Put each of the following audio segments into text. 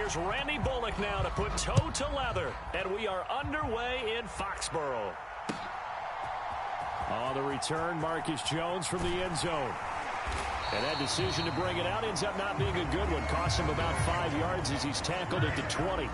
Here's Randy Bullock now to put toe to leather. And we are underway in Foxborough. On the return, Marcus Jones from the end zone. And that decision to bring it out ends up not being a good one. Costs him about 5 yards as he's tackled at the 20.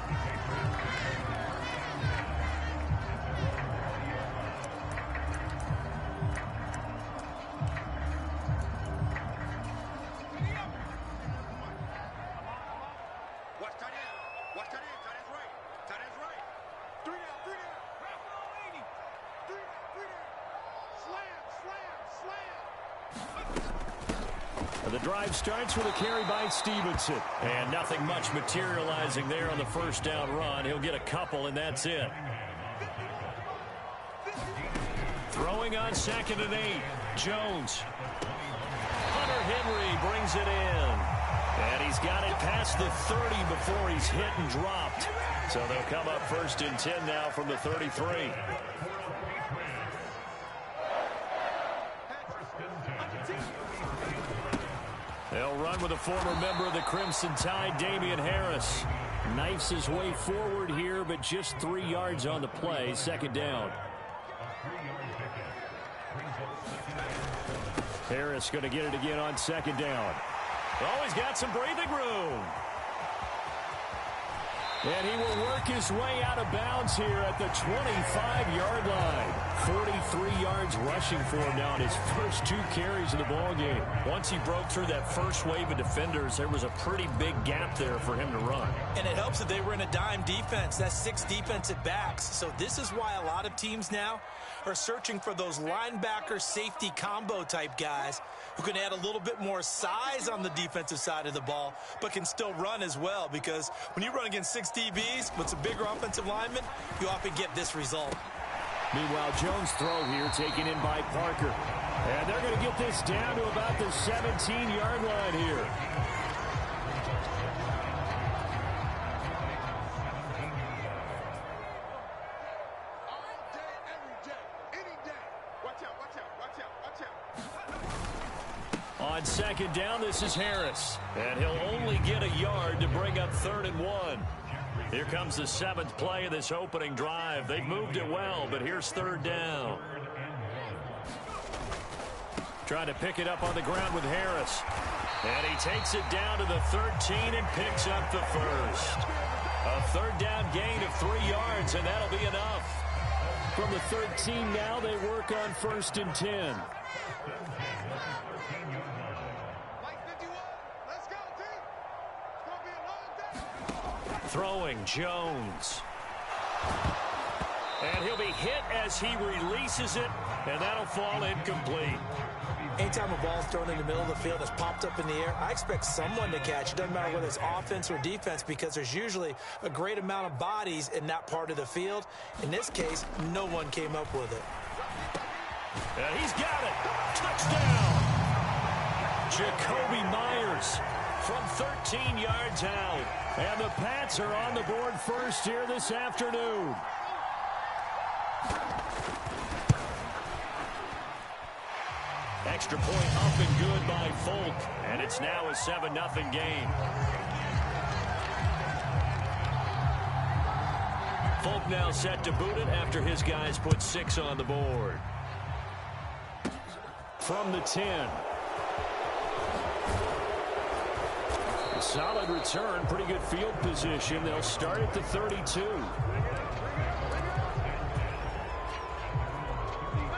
The drive starts with a carry by Stevenson. And nothing much materializing there on the first down run. He'll get a couple, and that's it. Throwing on 2nd and 8. Jones. Hunter Henry brings it in. And he's got it past the 30 before he's hit and dropped. So they'll come up 1st and 10 now from the 33. They'll run with a former member of the Crimson Tide, Damian Harris. Knifes his way forward here, but just 3 yards on the play. 2nd down. Harris going to get it again on 2nd down. Oh, he's got some breathing room. And he will work his way out of bounds here at the 25-yard line. 43 yards rushing for him now in his first 2 carries of the ballgame. Once he broke through that first wave of defenders, there was a pretty big gap there for him to run. And it helps that they were in a dime defense. That's 6 defensive backs. So this is why a lot of teams now are searching for those linebacker safety combo type guys who can add a little bit more size on the defensive side of the ball, but can still run as well, because when you run against 6 DBs with some bigger offensive linemen, you often get this result. Meanwhile, Jones' throw here taken in by Parker. And they're going to get this down to about the 17-yard line here. On 2nd down, this is Harris. And he'll only get a yard to bring up 3rd and 1. Here comes the 7th play of this opening drive. They've moved it well, but here's 3rd down. Trying to pick it up on the ground with Harris. And he takes it down to the 13 and picks up the first. A 3rd down gain of 3 yards, and that'll be enough. From the 13 now, they work on 1st and 10. Throwing Jones. And he'll be hit as he releases it, and that'll fall incomplete. Anytime a ball's thrown in the middle of the field that's popped up in the air, I expect someone to catch. It doesn't matter whether it's offense or defense, because there's usually a great amount of bodies in that part of the field. In this case, no one came up with it. And he's got it. Touchdown. Jakobi Meyers from 13 yards out. And the Pats are on the board first here this afternoon. Extra point up and good by Folk. And it's now a 7-0 game. Folk now set to boot it after his guys put 6 on the board. From the 10. Solid return, pretty good field position. They'll start at the 32.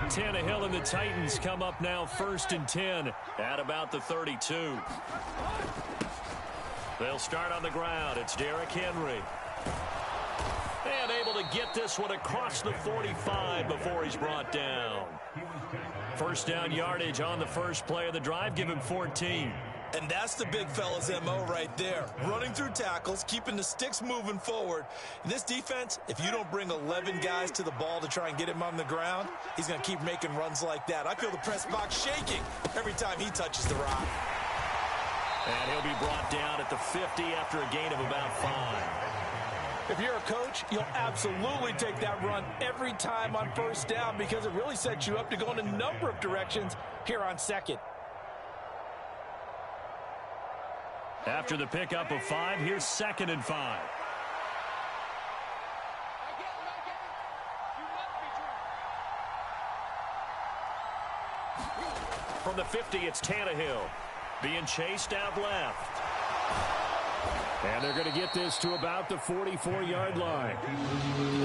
Tannehill and the Titans come up now 1st and 10 at about the 32. They'll start on the ground. It's Derrick Henry. And able to get this one across the 45 before he's brought down. 1st down yardage on the first play of the drive. Give him 14. And that's the big fella's MO right there. Running through tackles, keeping the sticks moving forward. In this defense, if you don't bring 11 guys to the ball to try and get him on the ground, he's going to keep making runs like that. I feel the press box shaking every time he touches the rock. And he'll be brought down at the 50 after a gain of about 5. If you're a coach, you'll absolutely take that run every time on 1st down, because it really sets you up to go in a number of directions here on 2nd. After After the pickup of 5, here's 2nd and 5. From the 50, it's Tannehill. Being chased out left. And they're going to get this to about the 44-yard line.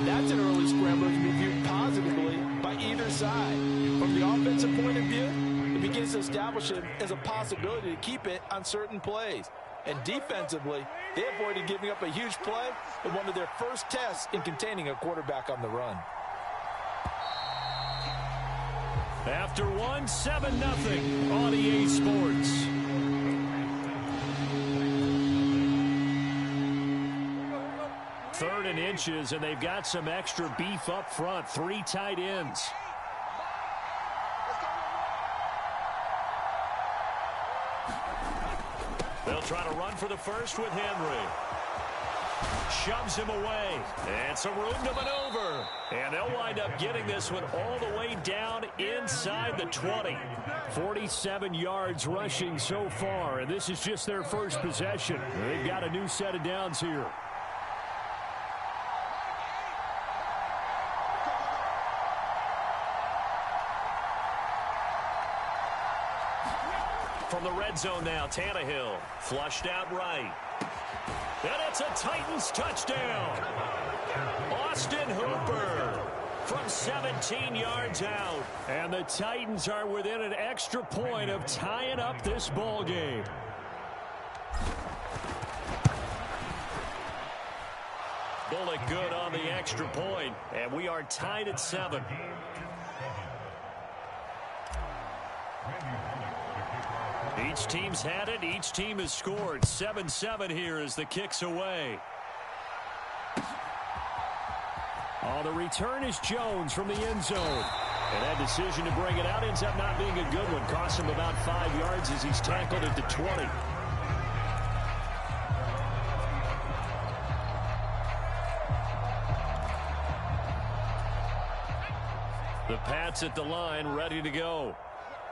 That's an early scramble to be viewed positively by either side. From the offensive point of view, it begins to establish it as a possibility to keep it on certain plays. And defensively, they avoided giving up a huge play in one of their first tests in containing a quarterback on the run. After 1, 7-0 on EA Sports. Third and inches, and they've got some extra beef up front. 3 tight ends. They'll try to run for the first with Henry. Shoves him away. And some room to maneuver. And they'll wind up getting this one all the way down inside the 20. 47 yards rushing so far, and this is just their first possession. They've got a new set of downs here. From the red zone now, Tannehill flushed out right. And it's a Titans touchdown. Austin Hooper from 17 yards out. And the Titans are within an extra point of tying up this ball game. Bullock good on the extra point, and we are tied at 7. Each team's had it. Each team has scored. 7-7 here as the kick's away. Oh, the return is Jones from the end zone. And that decision to bring it out ends up not being a good one. Cost him about 5 yards as he's tackled at the 20. The Pats at the line, ready to go.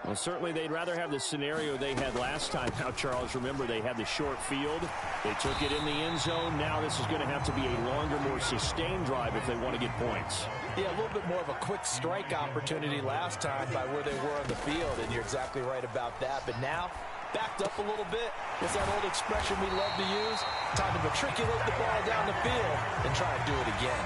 Well, certainly they'd rather have the scenario they had last time. Now, Charles, remember, they had the short field. They took it in the end zone. Now this is going to have to be a longer, more sustained drive if they want to get points. Yeah, a little bit more of a quick strike opportunity last time by where they were on the field, and you're exactly right about that. But now, backed up a little bit. It's that old expression we love to use. Time to matriculate the ball down the field and try and do it again.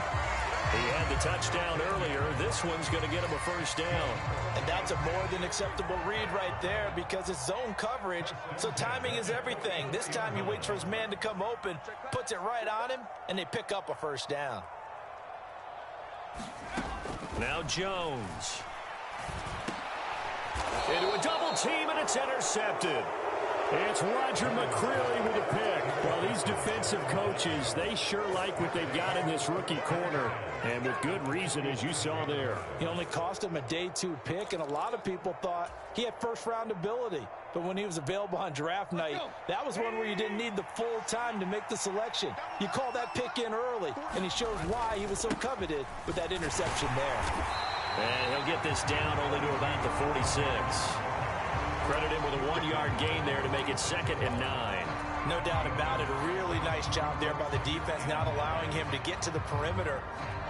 He had the touchdown earlier. This one's going to get him a first down. And that's a more than acceptable read right there because it's zone coverage, so timing is everything. This time he waits for his man to come open, puts it right on him, and they pick up a first down. Now Jones. Into a double team, and it's intercepted. It's Roger McCreary with a pick. Well, these defensive coaches, they sure like what they've got in this rookie corner. And with good reason, as you saw there. He only cost him a day 2 pick, and a lot of people thought he had first-round ability. But when he was available on draft night, that was one where you didn't need the full time to make the selection. You call that pick in early, and he shows why he was so coveted with that interception there. And he'll get this down only to about the 46. Credit him with a 1-yard gain there to make it 2nd and 9. No doubt about it. A really nice job there by the defense, not allowing him to get to the perimeter.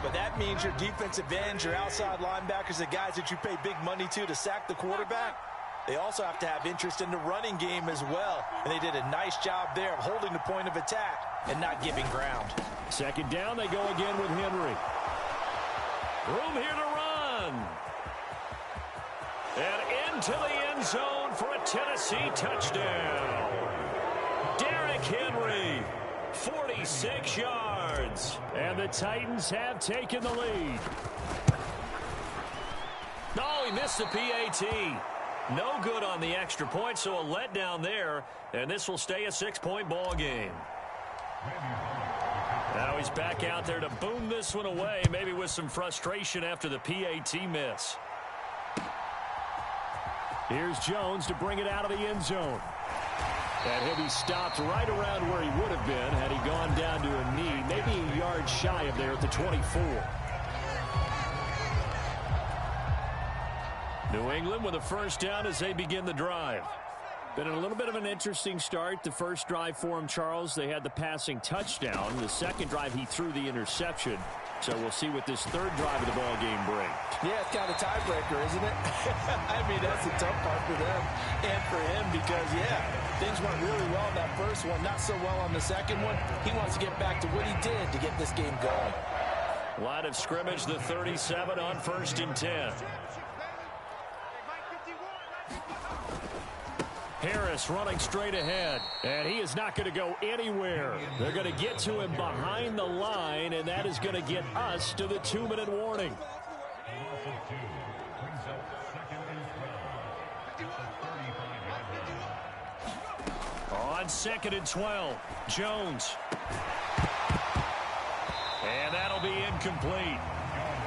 But that means your defensive ends, your outside linebackers, the guys that you pay big money to sack the quarterback, they also have to have interest in the running game as well. And they did a nice job there of holding the point of attack and not giving ground. 2nd down, they go again with Henry. Room here to run. And into the end zone for a Tennessee touchdown. Derrick Henry, 46 yards. And the Titans have taken the lead. Oh, he missed the PAT. No good on the extra point, so a letdown there. And this will stay a 6-point ball game. Now he's back out there to boom this one away, maybe with some frustration after the PAT miss. Here's Jones to bring it out of the end zone. And he'll be stopped right around where he would have been had he gone down to a knee, maybe a yard shy of there at the 24. New England with a first down as they begin the drive. Been a little bit of an interesting start. The first drive for him, Charles, they had the passing touchdown. The second drive, he threw the interception. So we'll see what this third drive of the ball game brings. Yeah, it's kind of a tiebreaker, isn't it? I mean, that's the tough part for them and for him because, yeah, things went really well in that first one, not so well on the second one. He wants to get back to what he did to get this game going. Line of scrimmage, the 37 on 1st and 10. Harris running straight ahead, and he is not going to go anywhere. They're going to get to him behind the line, and that is going to get us to the 2-minute warning. On 2nd and 12, Jones. And that'll be incomplete.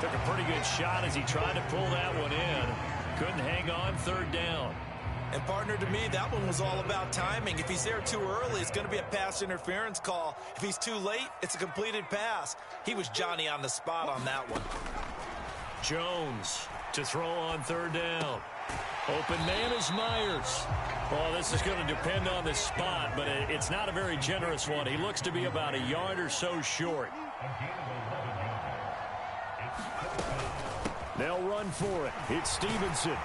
Took a pretty good shot as he tried to pull that one in. Couldn't hang on 3rd down. And, partner, to me, that one was all about timing. If he's there too early, it's going to be a pass interference call. If he's too late, it's a completed pass. He was Johnny on the spot on that one. Jones to throw on 3rd down. Open man is Myers. Well, this is going to depend on the spot, but it's not a very generous one. He looks to be about a yard or so short. They'll run for it. It's Stevenson.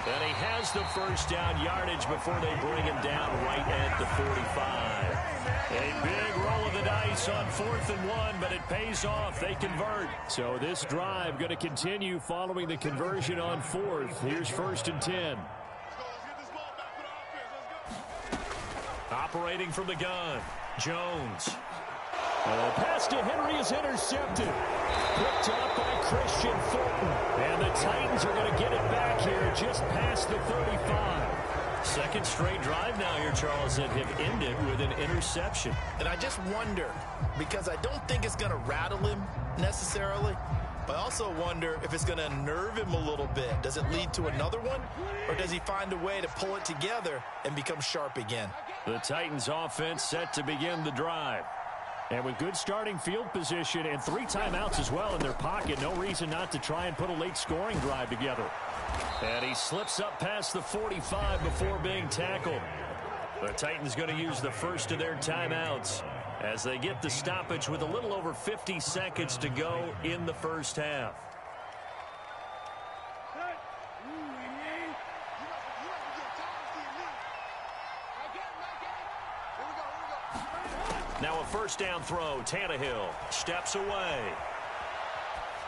And he has the first down yardage before they bring him down right at the 45. A big roll of the dice on 4th and 1, but it pays off. They convert. So this drive going to continue following the conversion on 4th. Here's 1st and 10. Operating from the gun, Jones. Pass to Henry is intercepted. Picked up by Christian Fulton. And the Titans are going to get it back here just past the 35. Second straight drive now here, Charles, that have ended with an interception. And I just wonder, because I don't think it's going to rattle him necessarily, but I also wonder if it's going to unnerve him a little bit. Does it lead to another one, or does he find a way to pull it together and become sharp again? The Titans offense set to begin the drive. And with good starting field position and 3 timeouts as well in their pocket, no reason not to try and put a late scoring drive together. And he slips up past the 45 before being tackled. The Titans going to use the first of their timeouts as they get the stoppage with a little over 50 seconds to go in the first half. Now a first down throw. Tannehill steps away.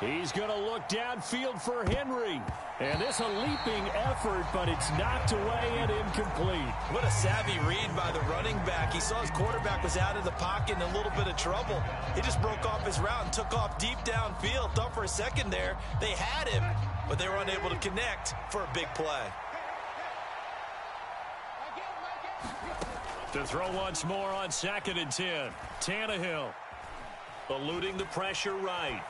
He's going to look downfield for Henry. And this a leaping effort, but it's knocked away and incomplete. What a savvy read by the running back. He saw his quarterback was out of the pocket in a little bit of trouble. He just broke off his route and took off deep downfield. Thought for a second there they had him, but they were unable to connect for a big play. To throw once more on 2nd and 10. Tannehill eluding the pressure right.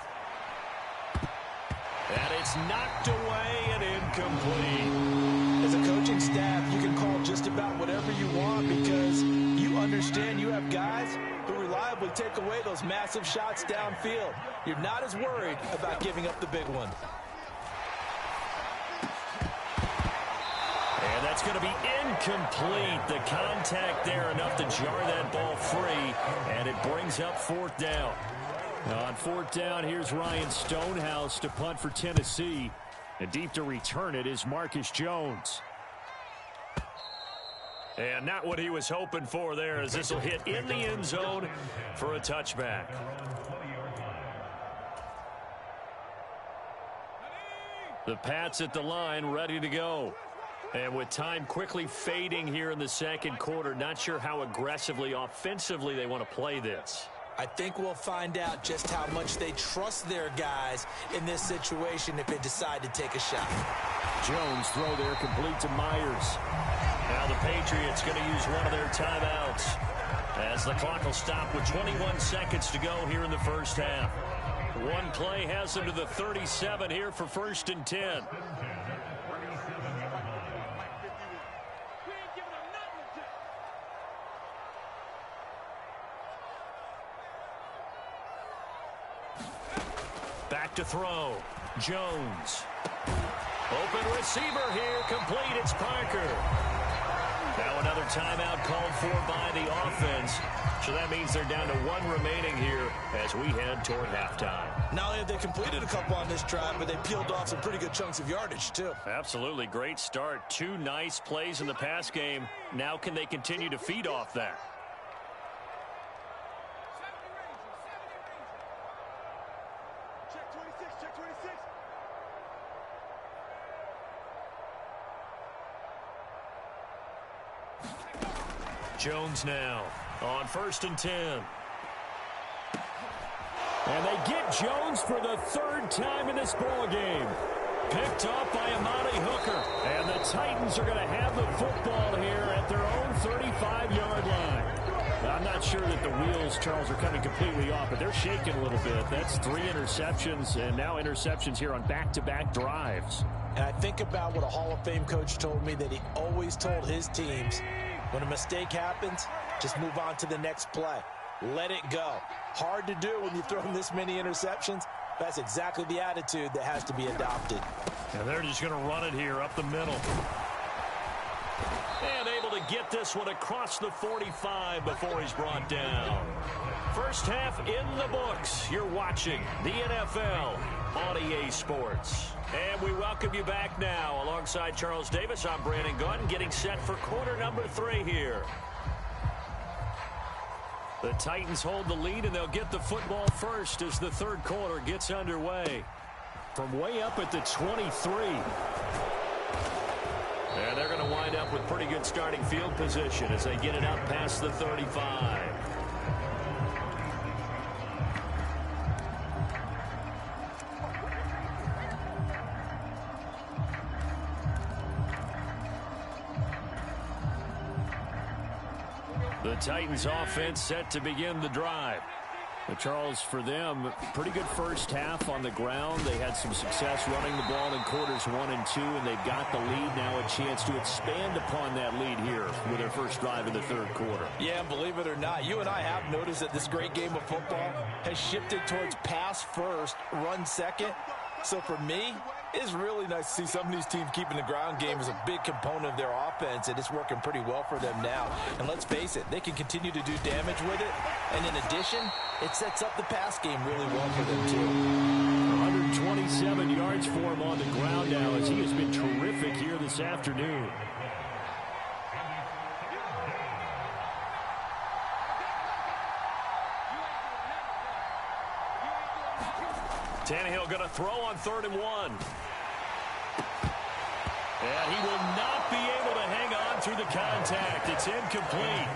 And it's knocked away and incomplete. As a coaching staff, you can call just about whatever you want because you understand you have guys who reliably take away those massive shots downfield. You're not as worried about giving up the big one. And that's going to be incomplete. The contact there enough to jar that ball free, and it brings up 4th down. On 4th down, here's Ryan Stonehouse to punt for Tennessee. And deep to return it is Marcus Jones. And not what he was hoping for there, as this will hit in the end zone for a touchback. The Pats at the line, ready to go. And with time quickly fading here in the second quarter, not sure how aggressively, offensively they want to play this. I think we'll find out just how much they trust their guys in this situation if they decide to take a shot. Jones throw there complete to Myers. Now the Patriots going to use one of their timeouts as the clock will stop with 21 seconds to go here in the first half. One play has them to the 37 here for 1st and 10. Back to throw. Jones. Open receiver here. Complete. It's Parker. Now another timeout called for by the offense. So that means they're down to 1 remaining here as we head toward halftime. Not only have they completed a couple on this drive, but they peeled off some pretty good chunks of yardage, too. Absolutely great start. 2 nice plays in the pass game. Now can they continue to feed off that? Jones now on 1st and 10. And they get Jones for the 3rd time in this ball game. Picked up by Amani Hooker. And the Titans are going to have the football here at their own 35-yard line. Now, I'm not sure that the wheels, Charles, are coming completely off, but they're shaking a little bit. That's 3 interceptions, and now interceptions here on back-to-back drives. And I think about what a Hall of Fame coach told me that he always told his teams, when a mistake happens, just move on to the next play. Let it go. Hard to do when you throw this many interceptions. That's exactly the attitude that has to be adopted. And they're just going to run it here up the middle. And able to get this one across the 45 before he's brought down. First half in the books. You're watching the NFL on EA Sports. And we welcome you back now. Alongside Charles Davis, I'm Brandon Gaudin, getting set for quarter number 3 here. The Titans hold the lead, and they'll get the football first as the 3rd quarter gets underway. From way up at the 23. And they're going to wind up with pretty good starting field position as they get it up past the 35. The Titans offense set to begin the drive. But Charles, for them, pretty good first half on the ground. They had some success running the ball in quarters 1 and 2, and they've got the lead now, a chance to expand upon that lead here with their first drive in the 3rd quarter. Yeah, and believe it or not, you and I have noticed that this great game of football has shifted towards pass first, run second. So for me, it's really nice to see some of these teams keeping the ground game as a big component of their offense, and it's working pretty well for them now. And let's face it, they can continue to do damage with it. And in addition, it sets up the pass game really well for them, too. 127 yards for him on the ground now as he has been terrific here this afternoon. Tannehill going to throw on 3rd and 1. And he will not be able to hang on through the contact. It's incomplete.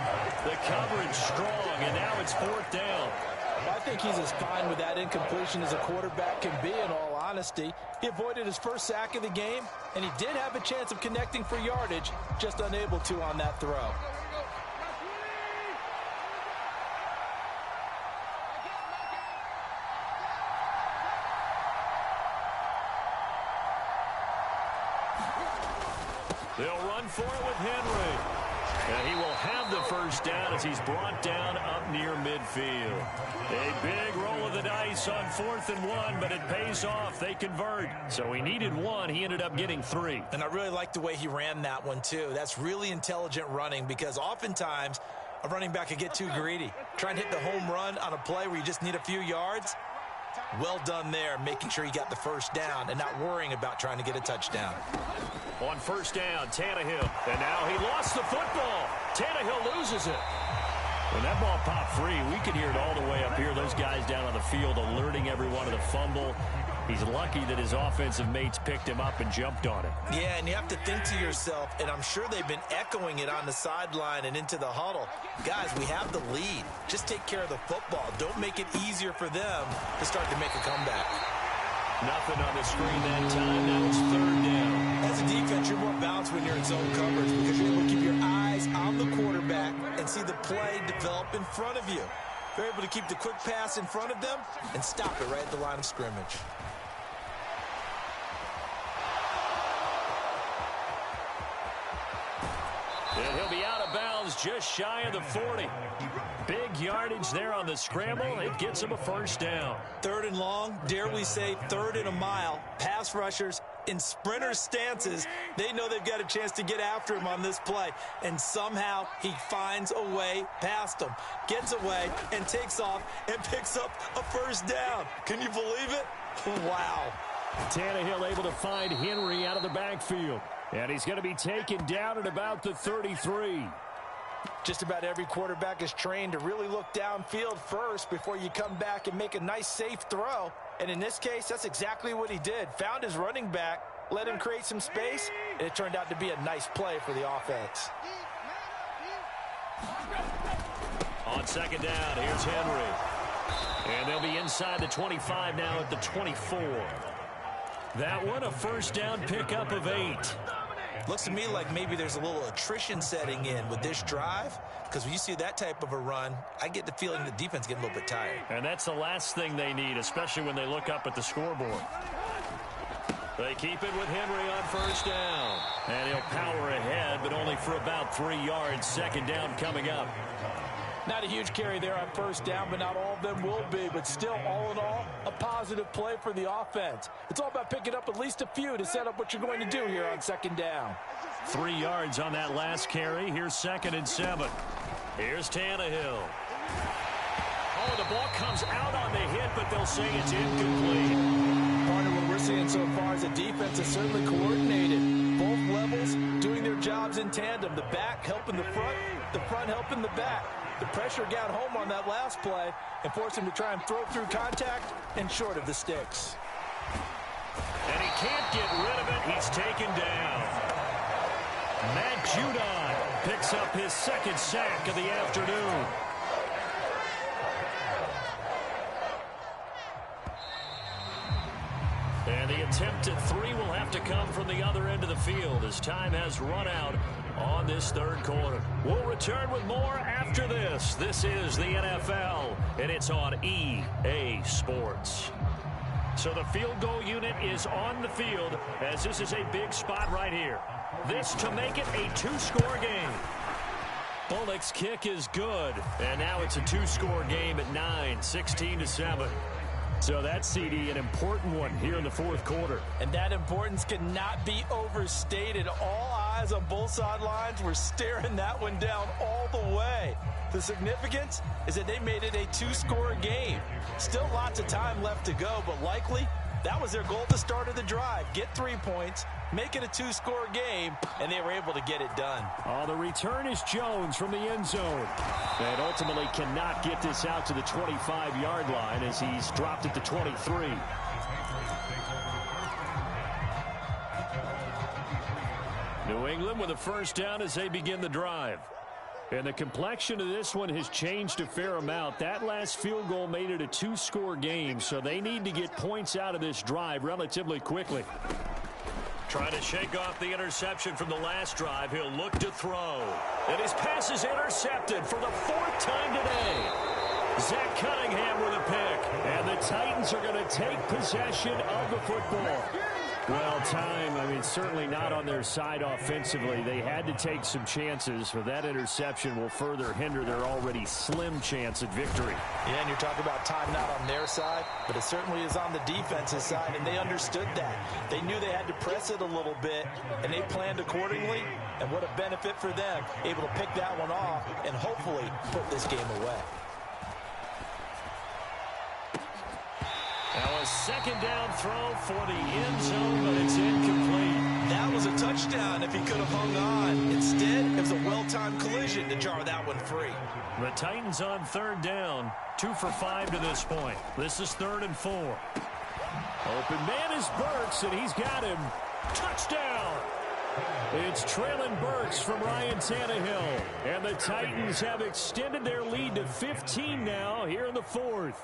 The coverage strong, and now it's 4th down. I think he's as fine with that incompletion as a quarterback can be, in all honesty. He avoided his first sack of the game, and he did have a chance of connecting for yardage, just unable to on that throw. They'll run for it with Henry. And he will have the first down as he's brought down up near midfield. A big roll of the dice on 4th and 1, but it pays off. They convert. So he needed 1. He ended up getting 3. And I really like the way he ran that one, too. That's really intelligent running because oftentimes a running back can get too greedy. Try and hit the home run on a play where you just need a few yards. Well done there, making sure he got the first down and not worrying about trying to get a touchdown. On 1st down, Tannehill. And now he lost the football. Tannehill loses it. When that ball popped free, we could hear it all the way up here. Those guys down on the field alerting everyone of the fumble. He's lucky that his offensive mates picked him up and jumped on it. Yeah, and you have to think to yourself, and I'm sure they've been echoing it on the sideline and into the huddle. Guys, we have the lead. Just take care of the football. Don't make it easier for them to start to make a comeback. Nothing on the screen that time. Now it's 3rd down. As a defense, you're more balanced when you're in zone coverage because you're able to keep your eyes on the quarterback and see the play develop in front of you. They're able to keep the quick pass in front of them and stop it right at the line of scrimmage. And he'll be out of bounds just shy of the 40. Big yardage there on the scramble. It gets him a first down. 3rd and long, dare we say 3rd and a mile. Pass rushers in sprinter stances, they know they've got a chance to get after him on this play. And somehow he finds a way past him, gets away, and takes off and picks up a first down. Can you believe it? Wow. Tannehill able to find Henry out of the backfield. And he's going to be taken down at about the 33. Just about every quarterback is trained to really look downfield first before you come back and make a nice, safe throw. And in this case, that's exactly what he did. Found his running back, let him create some space, and it turned out to be a nice play for the offense. On second down, here's Henry. And they'll be inside the 25 now at the 24. That one, a first down pickup of 8. Looks to me like maybe there's a little attrition setting in with this drive, because when you see that type of a run, I get the feeling the defense getting a little bit tired. And that's the last thing they need, especially when they look up at the scoreboard. They keep it with Henry on first down. And he'll power ahead, but only for about 3 yards. Second down coming up. Not a huge carry there on first down, but not all of them will be. But still, all in all, a positive play for the offense. It's all about picking up at least a few to set up what you're going to do here on second down. 3 yards on that last carry. Here's 2nd and 7. Here's Tannehill. Oh, the ball comes out on the hit, but they'll say it's incomplete. Part of what we're seeing so far is the defense is certainly coordinated. Both levels doing their jobs in tandem. The back helping the front helping the back. The pressure got home on that last play and forced him to try and throw through contact and short of the sticks. And he can't get rid of it. He's taken down. Matt Judon picks up his 2nd sack of the afternoon. And the attempt at 3 will have to come from the other end of the field as time has run out on this third quarter. We'll return with more after this. This is the NFL, and it's on EA Sports. So the field goal unit is on the field as this is a big spot right here. This to make it a 2-score game. Bullock's kick is good, and now it's a 2-score game at 9, 16-7. So that's, CD, an important one here in the fourth quarter. And that importance cannot be overstated. All eyes on both sidelines were staring that one down all the way. The significance is that they made it a 2-score game. Still lots of time left to go, but likely that was their goal at the start of the drive. Get 3 points, make it a 2-score game, and they were able to get it done. Oh, the return is Jones from the end zone. And ultimately cannot get this out to the 25-yard line as he's dropped it to 23. New England with a first down as they begin the drive. And the complexion of this one has changed a fair amount. That last field goal made it a 2-score game, so they need to get points out of this drive relatively quickly. Trying to shake off the interception from the last drive. He'll look to throw. And his pass is intercepted for the 4th time today. Zach Cunningham with a pick. And the Titans are going to take possession of the football. Well, time, certainly not on their side offensively. They had to take some chances, but that interception will further hinder their already slim chance at victory. Yeah, and you're talking about time not on their side, but it certainly is on the defense's side, and they understood that. They knew they had to press it a little bit, and they planned accordingly, and what a benefit for them, able to pick that one off and hopefully put this game away. Now a second down throw for the end zone, but it's incomplete. That was a touchdown if he could have hung on. Instead, it was a well-timed collision to jar that one free. The Titans on third down, 2 for 5 to this point. This is 3rd and 4. Open man is Burks, and he's got him. Touchdown! It's Treylon Burks from Ryan Tannehill. And the Titans have extended their lead to 15 now here in the 4th.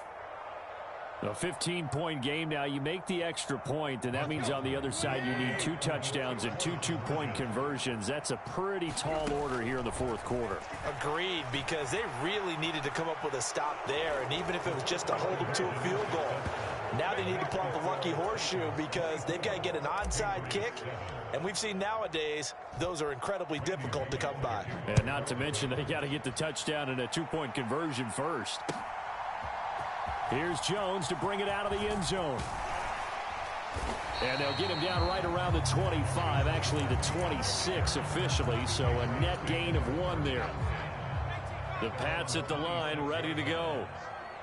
A 15-point game now. You make the extra point, and that means on the other side you need 2 touchdowns and 2 two-point conversions. That's a pretty tall order here in the fourth quarter. Agreed, because they really needed to come up with a stop there, and even if it was just to hold them to a field goal. Now they need to pull out the lucky horseshoe because they've got to get an onside kick, and we've seen nowadays those are incredibly difficult to come by. And not to mention they got to get the touchdown and a 2-point conversion first. Here's Jones to bring it out of the end zone. And they'll get him down right around the 25, actually the 26 officially, so a net gain of 1 there. The Pats at the line, ready to go.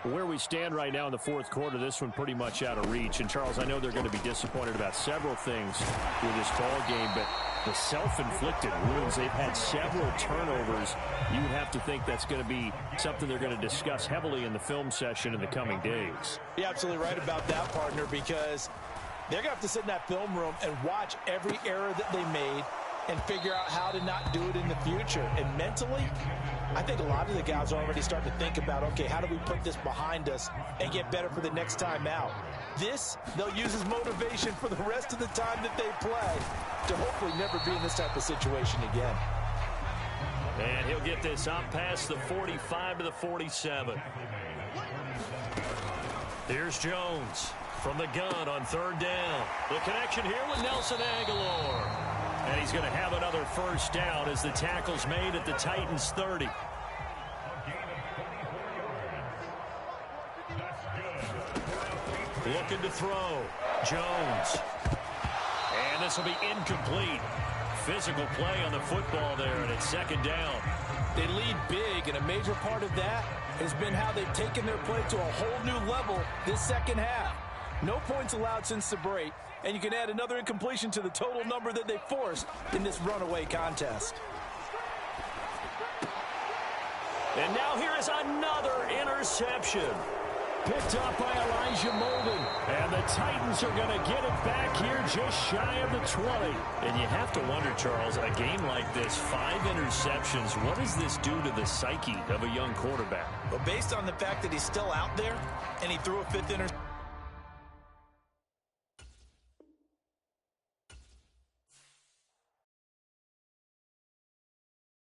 Where we stand right now in the fourth quarter, this one pretty much out of reach. And, Charles, I know they're going to be disappointed about several things with this ball game, but the self-inflicted wounds, they've had several turnovers. You would have to think that's going to be something they're going to discuss heavily in the film session in the coming days. You're absolutely right about that, partner, because they're going to have to sit in that film room and watch every error that they made and figure out how to not do it in the future. And mentally, I think a lot of the guys are already starting to think about, okay, how do we put this behind us and get better for the next time out? This, they'll use as motivation for the rest of the time that they play to hopefully never be in this type of situation again. And he'll get this up past the 45 to the 47. Here's Jones from the gun on third down. The connection here with Nelson Agholor. And he's going to have another first down as the tackle's made at the Titans 30. Looking to throw. Jones. And this will be incomplete. Physical play on the football there, and it's second down. They lead big, and a major part of that has been how they've taken their play to a whole new level this second half. No points allowed since the break, and you can add another incompletion to the total number that they forced in this runaway contest. And now here is another interception. Picked up by Elijah Molden. And the Titans are going to get it back here just shy of the 20. And you have to wonder, Charles, a game like this, 5 interceptions, what does this do to the psyche of a young quarterback? Well, based on the fact that he's still out there and he threw a 5th interception,